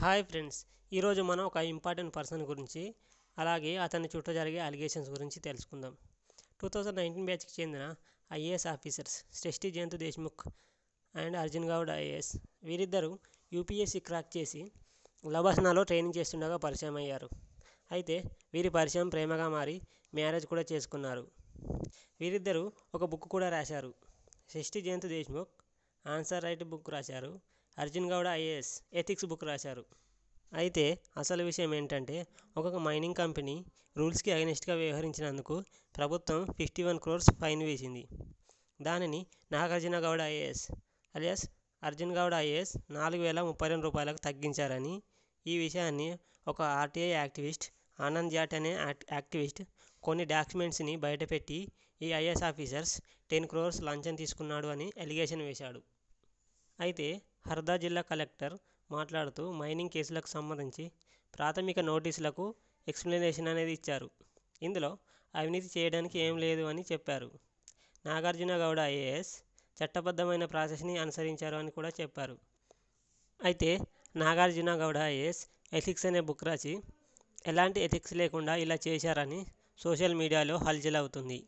Hi friends, ఈరోజు మనం ఒక ఇంపార్టెంట్ పర్సన్ గురించి అలాగే అతని చుట్టూ జరిగే అలిగేషన్స్ గురించి తెలుసుకుందాం. 2019 బ్యాచ్కి చెందిన ఐఏఎస్ ఆఫీసర్స్ సృష్టి జయంత్ దేశ్ముఖ్ అండ్ అర్జున్ గౌడ్ ఐఏఎస్ వీరిద్దరూ యూపీఎస్సీ క్రాక్ చేసి లబసనాలో ట్రైనింగ్ చేస్తుండగా పరిచయం అయ్యారు. అయితే వీరి పరిచయం ప్రేమగా మారి మ్యారేజ్ కూడా చేసుకున్నారు. వీరిద్దరూ ఒక బుక్ కూడా రాశారు. Srishti Jayant Deshmukh answer write book రాశారు. Arjun Goud IAS ethics book రాశారు. అయితే అసలు విషయం ఏంటంటే, ఒక మైనింగ్ కంపెనీ రూల్స్కి అగెనిస్ట్గా వ్యవహరించినందుకు ప్రభుత్వం 51 crores ఫైన్ వేసింది. దానిని Nagarjuna Goud IAS alias Arjun Goud IAS 4,032 రూపాయలకు తగ్గించారని, ఈ విషయాన్ని ఒక ఆర్టీఐ యాక్టివిస్ట్ ఆనంద్ జాట్ అనే యాక్టివిస్ట్ కొన్ని డాక్యుమెంట్స్ని బయటపెట్టి ఈ ఐఏఎస్ ఆఫీసర్స్ 10 crores లంచం తీసుకున్నాడు అని అలిగేషన్ వేశాడు. అయితే హర్దా జిల్లా కలెక్టర్ మాట్లాడుతూ మైనింగ్ కేసులకు సంబంధించి ప్రాథమిక నోటీసులకు ఎక్స్ప్లెనేషన్ అనేది ఇచ్చారు. ఇందులో అవినీతి చేయడానికి ఏం లేదు అని చెప్పారు. నాగార్జున గౌడ ఐఏఎస్ చట్టబద్ధమైన ప్రాసెస్ని అనుసరించారు అని కూడా చెప్పారు. అయితే నాగార్జున గౌడ ఐఏఎస్ ఎథిక్స్ అనే బుక్ రాసి ఎలాంటి ఎథిక్స్ లేకుండా ఇలా చేశారని సోషల్ మీడియాలో హల్చల్ అవుతుంది.